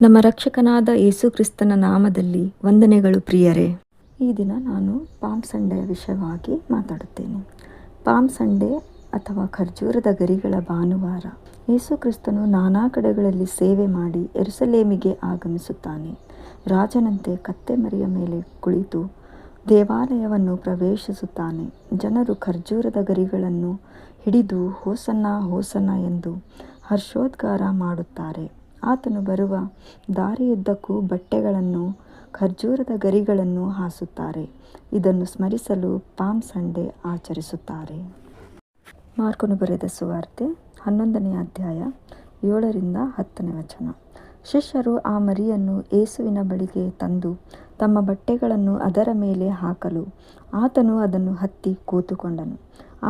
ನಮ್ಮ ರಕ್ಷಕನಾದ ಯೇಸು ಕ್ರಿಸ್ತನ ನಾಮದಲ್ಲಿ ವಂದನೆಗಳು ಪ್ರಿಯರೇ. ಈ ದಿನ ನಾನು ಪಾಮ್ ಸಂಡೆಯ ವಿಷಯವಾಗಿ ಮಾತಾಡುತ್ತೇನೆ. ಪಾಮ್ ಸಂಡೆ ಅಥವಾ ಖರ್ಜೂರದ ಗರಿಗಳ ಭಾನುವಾರ. ಯೇಸು ಕ್ರಿಸ್ತನು ನಾನಾ ಕಡೆಗಳಲ್ಲಿ ಸೇವೆ ಮಾಡಿ ಯೆರೂಸಲೇಮಿಗೆ ಆಗಮಿಸುತ್ತಾನೆ. ರಾಜನಂತೆ ಕತ್ತೆ ಮರಿಯ ಮೇಲೆ ಕುಳಿತು ದೇವಾಲಯವನ್ನು ಪ್ರವೇಶಿಸುತ್ತಾನೆ. ಜನರು ಖರ್ಜೂರದ ಗರಿಗಳನ್ನು ಹಿಡಿದು ಹೋಸನ್ನ ಹೋಸನ್ನ ಎಂದು ಹರ್ಷೋದ್ಗಾರ ಮಾಡುತ್ತಾರೆ. ಆತನು ಬರುವ ದಾರಿಯುದ್ದಕ್ಕೂ ಬಟ್ಟೆಗಳನ್ನು ಖರ್ಜೂರದ ಗರಿಗಳನ್ನು ಹಾಸುತ್ತಾರೆ. ಇದನ್ನು ಸ್ಮರಿಸಲು ಪಾಮ್ ಸಂಡೆ ಆಚರಿಸುತ್ತಾರೆ. ಮಾರ್ಕನು ಬರೆದ ಸುವಾರ್ತೆ 11ನೇ ಅಧ್ಯಾಯ 7ರಿಂದ 10ನೇ ವಚನ. ಶಿಷ್ಯರು ಆ ಮರಿಯನ್ನು ಯೇಸುವಿನ ಬಳಿಗೆ ತಂದು ತಮ್ಮ ಬಟ್ಟೆಗಳನ್ನು ಅದರ ಮೇಲೆ ಹಾಕಲು ಆತನು ಅದನ್ನು ಹತ್ತಿ ಕೂತುಕೊಂಡನು.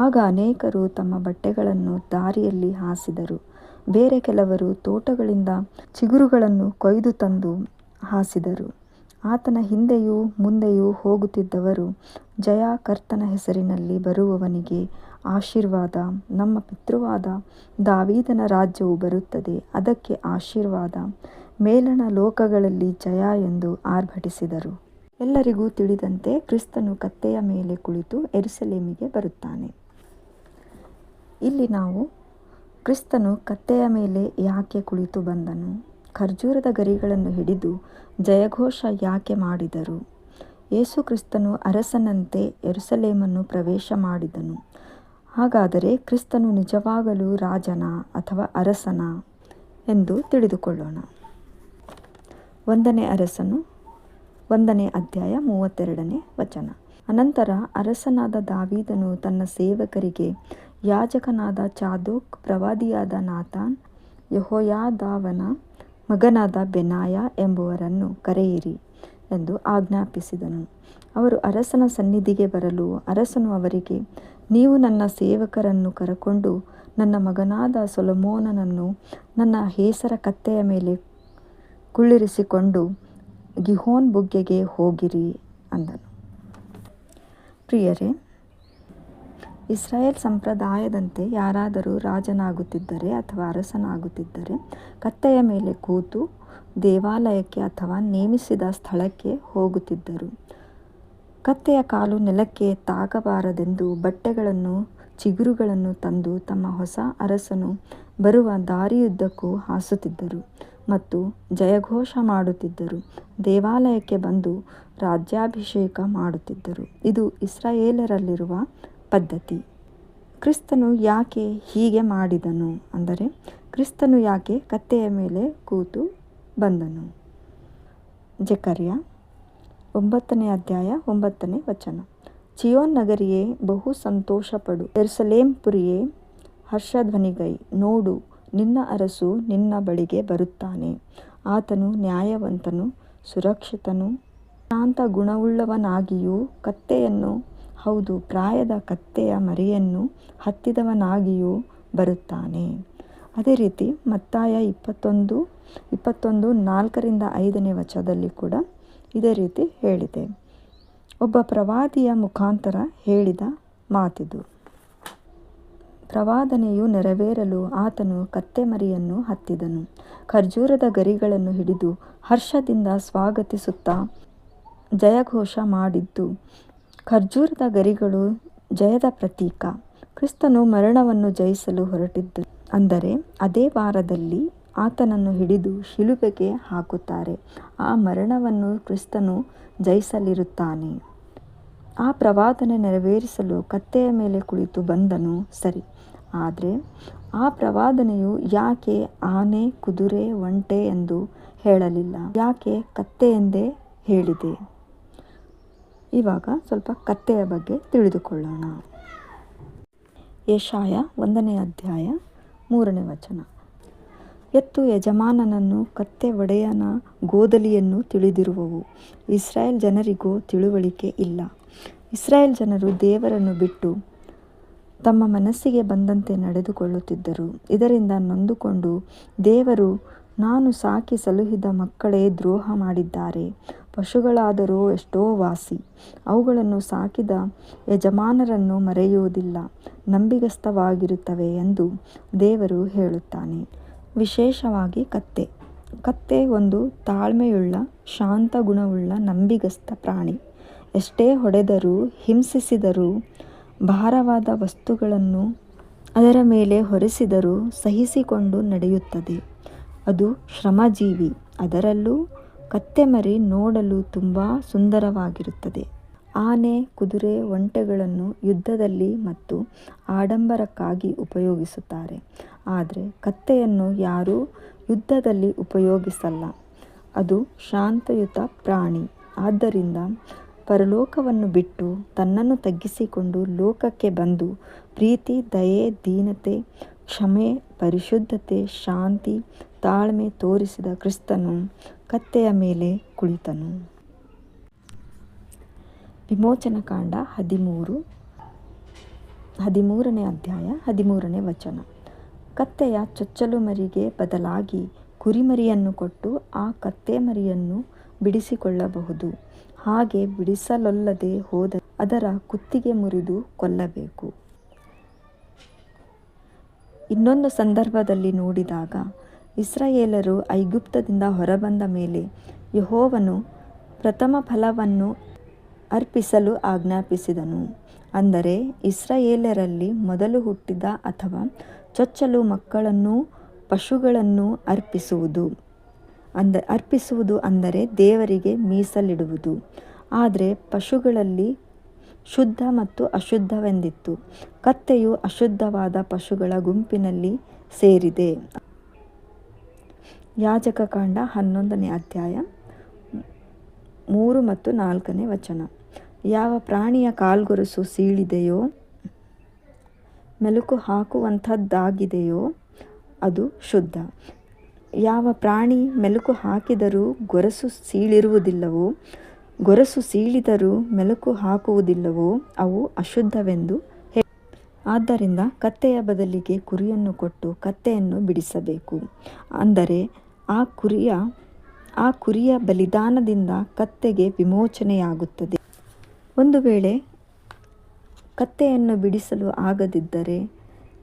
ಆಗ ಅನೇಕರು ತಮ್ಮ ಬಟ್ಟೆಗಳನ್ನು ದಾರಿಯಲ್ಲಿ ಹಾಸಿದರು. ಬೇರೆ ಕೆಲವರು ತೋಟಗಳಿಂದ ಚಿಗುರುಗಳನ್ನು ಕೊಯ್ದು ತಂದು ಹಾಸಿದರು. ಆತನ ಹಿಂದೆಯೂ ಮುಂದೆಯೂ ಹೋಗುತ್ತಿದ್ದವರು, ಜಯ, ಕರ್ತನ ಹೆಸರಿನಲ್ಲಿ ಬರುವವನಿಗೆ ಆಶೀರ್ವಾದ, ನಮ್ಮ ಪಿತೃವಾದ ದಾವೀದನ ರಾಜ್ಯವು ಬರುತ್ತದೆ, ಅದಕ್ಕೆ ಆಶೀರ್ವಾದ, ಮೇಲಣ ಲೋಕಗಳಲ್ಲಿ ಜಯ ಎಂದು ಆರ್ಭಟಿಸಿದರು. ಎಲ್ಲರಿಗೂ ತಿಳಿದಂತೆ ಕ್ರಿಸ್ತನು ಕತ್ತೆಯ ಮೇಲೆ ಕುಳಿತು ಯೆರೂಸಲೇಮಿಗೆ ಬರುತ್ತಾನೆ. ಇಲ್ಲಿ ನಾವು ಕ್ರಿಸ್ತನು ಕತ್ತೆಯ ಮೇಲೆ ಯಾಕೆ ಕುಳಿತು ಬಂದನು? ಖರ್ಜೂರದ ಗರಿಗಳನ್ನು ಹಿಡಿದು ಜಯಘೋಷ ಯಾಕೆ ಮಾಡಿದರು? ಯೇಸು ಕ್ರಿಸ್ತನು ಅರಸನಂತೆ ಯೆರೂಸಲೇಮನ್ನು ಪ್ರವೇಶ ಮಾಡಿದನು. ಹಾಗಾದರೆ ಕ್ರಿಸ್ತನು ನಿಜವಾಗಲೂ ರಾಜನ ಅಥವಾ ಅರಸನ ಎಂದು ತಿಳಿದುಕೊಳ್ಳೋಣ. 1ನೇ ಅರಸನು 1ನೇ ಅಧ್ಯಾಯ 32ನೇ ವಚನ. ಅನಂತರ ಅರಸನಾದ ದಾವೀದನು ತನ್ನ ಸೇವಕರಿಗೆ, ಯಾಜಕನಾದ ಚಾದೋಕ್, ಪ್ರವಾದಿಯಾದ ನಾತಾನ್, ಯೆಹೋಯಾದಾವನ ಮಗನಾದ ಬೆನಾಯ ಎಂಬುವರನ್ನು ಕರೆಯಿರಿ ಎಂದು ಆಜ್ಞಾಪಿಸಿದನು. ಅವರು ಅರಸನ ಸನ್ನಿಧಿಗೆ ಬರಲು ಅರಸನು ಅವರಿಗೆ, ನೀವು ನನ್ನ ಸೇವಕರನ್ನು ಕರಕೊಂಡು ನನ್ನ ಮಗನಾದ ಸೊಲೊಮೋನನನ್ನು ನನ್ನ ಹೇಸರ ಕತ್ತೆಯ ಮೇಲೆ ಕುಳ್ಳಿರಿಸಿಕೊಂಡು ಗಿಹೋನ್ ಬುಗ್ಗೆಗೆ ಹೋಗಿರಿ ಅಂದನು. ಪ್ರಿಯರೇ, ಇಸ್ರಾಯೇಲ್ ಸಂಪ್ರದಾಯದಂತೆ ಯಾರಾದರೂ ರಾಜನಾಗುತ್ತಿದ್ದರೆ ಅಥವಾ ಅರಸನಾಗುತ್ತಿದ್ದರೆ ಕತ್ತೆಯ ಮೇಲೆ ಕೂತು ದೇವಾಲಯಕ್ಕೆ ಅಥವಾ ನೇಮಿಸಿದ ಸ್ಥಳಕ್ಕೆ ಹೋಗುತ್ತಿದ್ದರು. ಕತ್ತೆಯ ಕಾಲು ನೆಲಕ್ಕೆ ತಾಗಬಾರದೆಂದು ಬಟ್ಟೆಗಳನ್ನು ಚಿಗುರುಗಳನ್ನು ತಂದು ತಮ್ಮ ಹೊಸ ಅರಸನು ಬರುವ ದಾರಿಯುದ್ದಕ್ಕೂ ಹಾಸುತ್ತಿದ್ದರು ಮತ್ತು ಜಯಘೋಷ ಮಾಡುತ್ತಿದ್ದರು. ದೇವಾಲಯಕ್ಕೆ ಬಂದು ರಾಜ್ಯಾಭಿಷೇಕ ಮಾಡುತ್ತಿದ್ದರು. ಇದು ಇಸ್ರಾಯೇಲರಲ್ಲಿರುವ ಪದ್ಧತಿ. ಕ್ರಿಸ್ತನು ಯಾಕೆ ಹೀಗೆ ಮಾಡಿದನು ಅಂದರೆ, ಕ್ರಿಸ್ತನು ಯಾಕೆ ಕತ್ತೆಯ ಮೇಲೆ ಕೂತು ಬಂದನು? ಜಕರ್ಯ 9ನೇ ಅಧ್ಯಾಯ 9ನೇ ವಚನ. ಚಿಯೋನ್ ನಗರಿಯೇ, ಬಹು ಸಂತೋಷಪಡು, ಯೆರೂಸಲೇಮ್ ಪುರಿಯೇ, ಹರ್ಷಧ್ವನಿಗೈ. ನೋಡು, ನಿನ್ನ ಅರಸು ನಿನ್ನ ಬಳಿಗೆ ಬರುತ್ತಾನೆ. ಆತನು ನ್ಯಾಯವಂತನು, ಸುರಕ್ಷಿತನು, ಶಾಂತ ಗುಣವುಳ್ಳವನಾಗಿಯೂ ಕತ್ತೆಯನ್ನು, ಹೌದು, ಪ್ರಾಯದ ಕತ್ತೆಯ ಮರಿಯನ್ನು ಹತ್ತಿದವನಾಗಿಯೂ ಬರುತ್ತಾನೆ. ಅದೇ ರೀತಿ ಮತ್ತಾಯ 21 4ರಿಂದ 5ನೇ ವಚನದಲ್ಲಿ ಕೂಡ ಇದೇ ರೀತಿ ಹೇಳಿದೆ. ಒಬ್ಬ ಪ್ರವಾದಿಯ ಮುಖಾಂತರ ಹೇಳಿದ ಮಾತಿದು. ಪ್ರವಾದನೆಯು ನೆರವೇರಲು ಆತನು ಕತ್ತೆ ಮರಿಯನ್ನು ಹತ್ತಿದನು. ಖರ್ಜೂರದ ಗರಿಗಳನ್ನು ಹಿಡಿದು ಹರ್ಷದಿಂದ ಸ್ವಾಗತಿಸುತ್ತಾ ಜಯಘೋಷ ಮಾಡಿದ್ದು. ಖರ್ಜೂರದ ಗರಿಗಳು ಜಯದ ಪ್ರತೀಕ. ಕ್ರಿಸ್ತನು ಮರಣವನ್ನು ಜಯಿಸಲು ಹೊರಟಿದ್ದು. ಅಂದರೆ ಅದೇ ವಾರದಲ್ಲಿ ಆತನನ್ನು ಹಿಡಿದು ಶಿಲುಬೆಗೆ ಹಾಕುತ್ತಾರೆ. ಆ ಮರಣವನ್ನು ಕ್ರಿಸ್ತನು ಜಯಿಸಲಿರುತ್ತಾನೆ. ಆ ಪ್ರವಾದನೆ ನೆರವೇರಿಸಲು ಕತ್ತೆಯ ಮೇಲೆ ಕುಳಿತು ಬಂದನು, ಸರಿ. ಆದರೆ ಆ ಪ್ರವಾದನೆಯು ಯಾಕೆ ಆನೆ, ಕುದುರೆ, ಒಂಟೆ ಎಂದು ಹೇಳಲಿಲ್ಲ? ಯಾಕೆ ಕತ್ತೆ ಎಂದೇ ಹೇಳಿದೆ? ಇವಾಗ ಸ್ವಲ್ಪ ಕತ್ತೆಯ ಬಗ್ಗೆ ತಿಳಿದುಕೊಳ್ಳೋಣ. ಯೆಶಾಯ 1ನೇ ಅಧ್ಯಾಯ 3ನೇ ವಚನ. ಎತ್ತು ಯಜಮಾನನನ್ನು, ಕತ್ತೆ ಒಡೆಯನ ಗೋದಲಿಯನ್ನು ತಿಳಿದಿರುವವು. ಇಸ್ರಾಯೇಲ್ ಜನರಿಗೂ ತಿಳುವಳಿಕೆ ಇಲ್ಲ. ಇಸ್ರಾಯೇಲ್ ಜನರು ದೇವರನ್ನು ಬಿಟ್ಟು ತಮ್ಮ ಮನಸ್ಸಿಗೆ ಬಂದಂತೆ ನಡೆದುಕೊಳ್ಳುತ್ತಿದ್ದರು. ಇದರಿಂದ ನೊಂದುಕೊಂಡು ದೇವರು, ನಾನು ಸಾಕಿ ಸಲುಹಿದ ಮಕ್ಕಳೇ ದ್ರೋಹ ಮಾಡಿದ್ದಾರೆ. ಪಶುಗಳಾದರೂ ಎಷ್ಟೋ ವಾಸಿ, ಅವುಗಳನ್ನು ಸಾಕಿದ ಯಜಮಾನರನ್ನು ಮರೆಯುವುದಿಲ್ಲ, ನಂಬಿಗಸ್ತವಾಗಿರುತ್ತವೆ ಎಂದು ದೇವರು ಹೇಳುತ್ತಾನೆ. ವಿಶೇಷವಾಗಿ ಕತ್ತೆ. ಕತ್ತೆ ಒಂದು ತಾಳ್ಮೆಯುಳ್ಳ, ಶಾಂತ ಗುಣವುಳ್ಳ ನಂಬಿಗಸ್ತ ಪ್ರಾಣಿ. ಎಷ್ಟೇ ಹೊಡೆದರೂ, ಹಿಂಸಿಸಿದರೂ, ಭಾರವಾದ ವಸ್ತುಗಳನ್ನು ಅದರ ಮೇಲೆ ಹೊರಿಸಿದರೂ ಸಹಿಸಿಕೊಂಡು ನಡೆಯುತ್ತದೆ. ಅದು ಶ್ರಮಜೀವಿ. ಅದರಲ್ಲೂ ಕತ್ತೆಮರಿ ನೋಡಲು ತುಂಬ ಸುಂದರವಾಗಿರುತ್ತದೆ. ಆನೆ, ಕುದುರೆ, ಒಂಟೆಗಳನ್ನು ಯುದ್ಧದಲ್ಲಿ ಮತ್ತು ಆಡಂಬರಕ್ಕಾಗಿ ಉಪಯೋಗಿಸುತ್ತಾರೆ. ಆದರೆ ಕತ್ತೆಯನ್ನು ಯಾರೂ ಯುದ್ಧದಲ್ಲಿ ಉಪಯೋಗಿಸಲ್ಲ. ಅದು ಶಾಂತಯುತ ಪ್ರಾಣಿ. ಆದ್ದರಿಂದ ಪರಲೋಕವನ್ನು ಬಿಟ್ಟು ತನ್ನನ್ನು ತಗ್ಗಿಸಿಕೊಂಡು ಲೋಕಕ್ಕೆ ಬಂದು ಪ್ರೀತಿ, ದಯೆ, ದೀನತೆ, ಕ್ಷಮೆ, ಪರಿಶುದ್ಧತೆ, ಶಾಂತಿ, ತಾಳ್ಮೆ ತೋರಿಸಿದ ಕ್ರಿಸ್ತನು ಕತ್ತೆಯ ಮೇಲೆ ಕುಳಿತನು. ವಿಮೋಚನಕಾಂಡ 13ನೇ ಅಧ್ಯಾಯ 13ನೇ ವಚನ. ಕತ್ತೆಯ ಚೊಚ್ಚಲು ಮರಿಗೆ ಬದಲಾಗಿ ಕುರಿಮರಿಯನ್ನು ಕೊಟ್ಟು ಆ ಕತ್ತೆ ಮರಿಯನ್ನು ಬಿಡಿಸಿಕೊಳ್ಳಬಹುದು. ಹಾಗೆ ಬಿಡಿಸಲೊಲ್ಲದೆ ಹೋದ ಅದರ ಕುತ್ತಿಗೆ ಮುರಿದು ಕೊಲ್ಲಬೇಕು. ಇನ್ನೊಂದು ಸಂದರ್ಭದಲ್ಲಿ ನೋಡಿದಾಗ, ಇಸ್ರಾಯೇಲರು ಐಗುಪ್ತದಿಂದ ಹೊರಬಂದ ಮೇಲೆ ಯೆಹೋವನು ಪ್ರಥಮ ಫಲವನ್ನು ಅರ್ಪಿಸಲು ಆಜ್ಞಾಪಿಸಿದನು. ಅಂದರೆ ಇಸ್ರಾಯೇಲರಲ್ಲಿ ಮೊದಲು ಹುಟ್ಟಿದ ಅಥವಾ ಚೊಚ್ಚಲು ಮಕ್ಕಳನ್ನೂ ಪಶುಗಳನ್ನೂ ಅರ್ಪಿಸುವುದು ಅಂದರೆ ದೇವರಿಗೆ ಮೀಸಲಿಡುವುದು. ಆದರೆ ಪಶುಗಳಲ್ಲಿ ಶುದ್ಧ ಮತ್ತು ಅಶುದ್ಧವೆಂದಿತ್ತು. ಕತ್ತೆಯು ಅಶುದ್ಧವಾದ ಪಶುಗಳ ಗುಂಪಿನಲ್ಲಿ ಸೇರಿದೆ. ಯಾಜಕಕಾಂಡ 11ನೇ ಅಧ್ಯಾಯ 3 ಮತ್ತು 4ನೇ ವಚನ. ಯಾವ ಪ್ರಾಣಿಯ ಕಾಲ್ಗೊರಸು ಸೀಳಿದೆಯೋ, ಮೆಲುಕು ಹಾಕುವಂಥದ್ದಾಗಿದೆಯೋ ಅದು ಶುದ್ಧ. ಯಾವ ಪ್ರಾಣಿ ಮೆಲುಕು ಹಾಕಿದರೂ ಗೊರಸು ಸೀಳಿರುವುದಿಲ್ಲವೋ, ಗೊರಸು ಸೀಳಿದರೂ ಮೆಲುಕು ಹಾಕುವುದಿಲ್ಲವೋ ಅವು ಅಶುದ್ಧವೆಂದು ಹೇಳಿ. ಆದ್ದರಿಂದ ಕತ್ತೆಯ ಬದಲಿಗೆ ಕುರಿಯನ್ನು ಕೊಟ್ಟು ಕತ್ತೆಯನ್ನು ಬಿಡಿಸಬೇಕು. ಅಂದರೆ ಆ ಕುರಿಯ ಬಲಿದಾನದಿಂದ ಕತ್ತೆಗೆ ವಿಮೋಚನೆಯಾಗುತ್ತದೆ. ಒಂದು ವೇಳೆ ಕತ್ತೆಯನ್ನು ಬಿಡಿಸಲು ಆಗದಿದ್ದರೆ,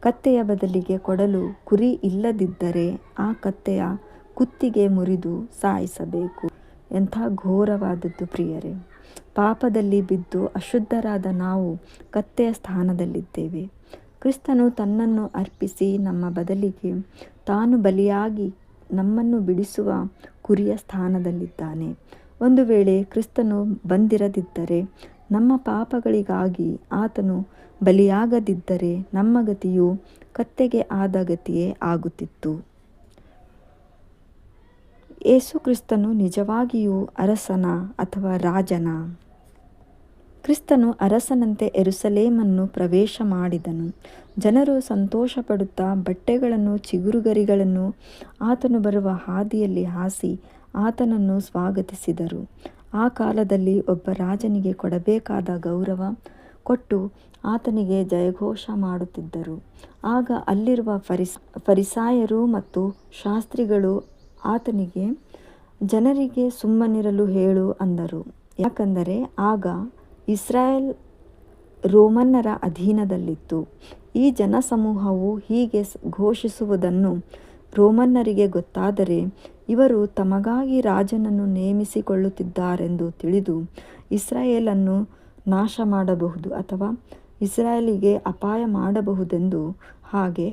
ಕತ್ತೆಯ ಬದಲಿಗೆ ಕೊಡಲು ಕುರಿ ಇಲ್ಲದಿದ್ದರೆ ಆ ಕತ್ತೆಯ ಕುತ್ತಿಗೆ ಮುರಿದು ಸಾಯಿಸಬೇಕು. ಎಂಥ ಘೋರವಾದದ್ದು ಪ್ರಿಯರೇ! ಪಾಪದಲ್ಲಿ ಬಿದ್ದು ಅಶುದ್ಧರಾದ ನಾವು ಕತ್ತೆಯ ಸ್ಥಾನದಲ್ಲಿದ್ದೇವೆ. ಕ್ರಿಸ್ತನು ತನ್ನನ್ನು ಅರ್ಪಿಸಿ ನಮ್ಮ ಬದಲಿಗೆ ತಾನು ಬಲಿಯಾಗಿ ನಮ್ಮನ್ನು ಬಿಡಿಸುವ ಕುರಿಯ ಸ್ಥಾನದಲ್ಲಿದ್ದಾನೆ. ಒಂದು ವೇಳೆ ಕ್ರಿಸ್ತನು ಬಂದಿರದಿದ್ದರೆ, ನಮ್ಮ ಪಾಪಗಳಿಗಾಗಿ ಆತನು ಬಲಿಯಾಗದಿದ್ದರೆ ನಮ್ಮ ಗತಿಯು ಕತ್ತೆಗೆ ಆದ ಗತಿಯೇ ಆಗುತ್ತಿತ್ತು. ಯೇಸು ಕ್ರಿಸ್ತನು ನಿಜವಾಗಿಯೂ ಅರಸನ ಅಥವಾ ರಾಜನ? ಕ್ರಿಸ್ತನು ಅರಸನಂತೆ ಯೆರೂಸಲೇಮನ್ನು ಪ್ರವೇಶ ಮಾಡಿದನು. ಜನರು ಸಂತೋಷಪಡುತ್ತಾ ಬಟ್ಟೆಗಳನ್ನು, ಚಿಗುರುಗರಿಗಳನ್ನು ಆತನು ಬರುವ ಹಾದಿಯಲ್ಲಿ ಹಾಸಿ ಆತನನ್ನು ಸ್ವಾಗತಿಸಿದರು. ಆ ಕಾಲದಲ್ಲಿ ಒಬ್ಬ ರಾಜನಿಗೆ ಕೊಡಬೇಕಾದ ಗೌರವ ಕೊಟ್ಟು ಆತನಿಗೆ ಜಯಘೋಷ ಮಾಡುತ್ತಿದ್ದರು. ಆಗ ಅಲ್ಲಿರುವ ಫರಿಸಾಯರು ಮತ್ತು ಶಾಸ್ತ್ರಿಗಳು ಆತನಿಗೆ, ಜನರಿಗೆ ಸುಮ್ಮನಿರಲು ಹೇಳು ಅಂದರು. ಯಾಕಂದರೆ ಆಗ ಇಸ್ರಾಯೇಲ್ ರೋಮನ್ನರ ಅಧೀನದಲ್ಲಿತ್ತು. ಈ ಜನಸಮೂಹವು ಹೀಗೆ ಘೋಷಿಸುವುದನ್ನು ರೋಮನ್ನರಿಗೆ ಗೊತ್ತಾದರೆ, ಇವರು ತಮಗಾಗಿ ರಾಜನನ್ನು ನೇಮಿಸಿಕೊಳ್ಳುತ್ತಿದ್ದಾರೆಂದು ತಿಳಿದು ಇಸ್ರಾಯೇಲನ್ನು ನಾಶ ಮಾಡಬಹುದು ಅಥವಾ ಇಸ್ರಾಯೇಲಿಗೆ ಅಪಾಯ ಮಾಡಬಹುದೆಂದು ಹಾಗೆ.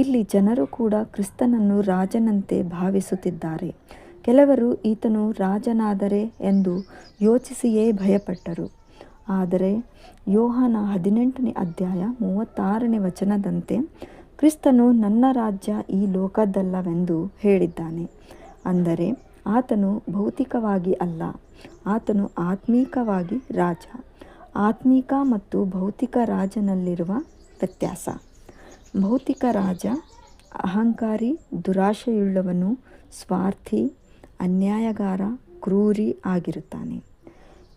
ಇಲ್ಲಿ ಜನರು ಕೂಡ ಕ್ರಿಸ್ತನನ್ನು ರಾಜನಂತೆ ಭಾವಿಸುತ್ತಿದ್ದಾರೆ. ಕೆಲವರು ಈತನು ರಾಜನಾದರೆ ಎಂದು ಯೋಚಿಸಿಯೇ ಭಯಪಟ್ಟರು. ಆದರೆ ಯೋಹಾನ 18ನೇ ಅಧ್ಯಾಯ 36ನೇ ವಚನದಂತೆ ಕ್ರಿಸ್ತನು ನನ್ನ ರಾಜ್ಯ ಈ ಲೋಕದ್ದಲ್ಲವೆಂದು ಹೇಳಿದ್ದಾನೆ. ಅಂದರೆ ಆತನು ಭೌತಿಕವಾಗಿ ಅಲ್ಲ, ಆತನು ಆತ್ಮೀಕವಾಗಿ ರಾಜ. ಆತ್ಮೀಕ ಮತ್ತು ಭೌತಿಕ ರಾಜನಲ್ಲಿರುವ ವ್ಯತ್ಯಾಸ. ಭೌತಿಕ ರಾಜ ಅಹಂಕಾರಿ, ದುರಾಶೆಯುಳ್ಳವನು, ಸ್ವಾರ್ಥಿ, ಅನ್ಯಾಯಗಾರ, ಕ್ರೂರಿ ಆಗಿರುತ್ತಾನೆ.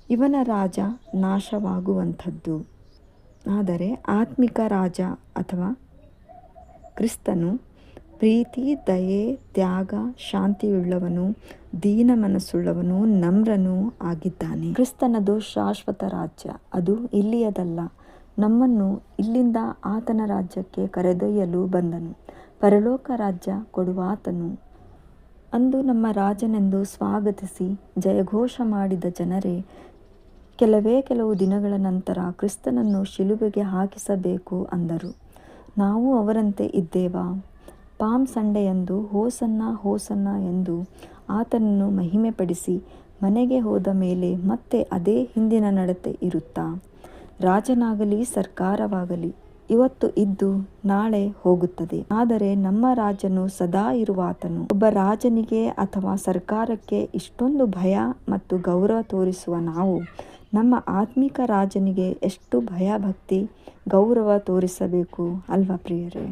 ಇವನ ರಾಜ ನಾಶವಾಗುವಂಥದ್ದು. ಆದರೆ ಆತ್ಮಿಕ ರಾಜ ಅಥವಾ ಕ್ರಿಸ್ತನು ಪ್ರೀತಿ, ದಯೆ, ತ್ಯಾಗ, ಶಾಂತಿಯುಳ್ಳವನು, ದೀನ ಮನಸ್ಸುಳ್ಳವನು, ನಮ್ರನೂ ಆಗಿದ್ದಾನೆ. ಕ್ರಿಸ್ತನದು ಶಾಶ್ವತ ರಾಜ್ಯ. ಅದು ಇಲ್ಲಿಯದಲ್ಲ. ನಮ್ಮನ್ನು ಇಲ್ಲಿಂದ ಆತನ ರಾಜ್ಯಕ್ಕೆ ಕರೆದೊಯ್ಯಲು ಬಂದನು. ಪರಲೋಕ ರಾಜ್ಯ ಕೊಡುವಾತನು ಅಂದು ನಮ್ಮ ರಾಜನೆಂದು ಸ್ವಾಗತಿಸಿ ಜಯಘೋಷ ಮಾಡಿದ ಜನರೇ, ಕೆಲವು ದಿನಗಳ ನಂತರ ಕ್ರಿಸ್ತನನ್ನು ಶಿಲುಬೆಗೆ ಹಾಕಿಸಬೇಕು ಅಂದರು. ನಾವು ಅವರಂತೆ ಇದ್ದೇವಾ? ಪಾಮ್ ಸಂಡೆಯಂದು ಹೋಸನ್ನ ಹೋಸನ್ನ ಎಂದು ಆತನನ್ನು ಮಹಿಮೆಪಡಿಸಿ ಮನೆಗೆ ಹೋದ ಮೇಲೆ ಮತ್ತೆ ಅದೇ ಹಿಂದಿನ ನಡತೆ ಇರುತ್ತಾ? ರಾಜನಾಗಲಿ ಸರ್ಕಾರವಾಗಲಿ ಇವತ್ತು ಇದ್ದು ನಾಳೆ ಹೋಗುತ್ತದೆ, ಆದರೆ ನಮ್ಮ ರಾಜನು ಸದಾ ಇರುವಾತನು. ಒಬ್ಬ ರಾಜನಿಗೆ ಅಥವಾ ಸರ್ಕಾರಕ್ಕೆ ಇಷ್ಟೊಂದು ಭಯ ಮತ್ತು ಗೌರವ ತೋರಿಸುವ ನಾವು ನಮ್ಮ ಆತ್ಮಿಕ ರಾಜನಿಗೆ ಎಷ್ಟು ಭಯ ಭಕ್ತಿ ಗೌರವ ತೋರಿಸಬೇಕು ಅಲ್ವಾ ಪ್ರಿಯರೇ?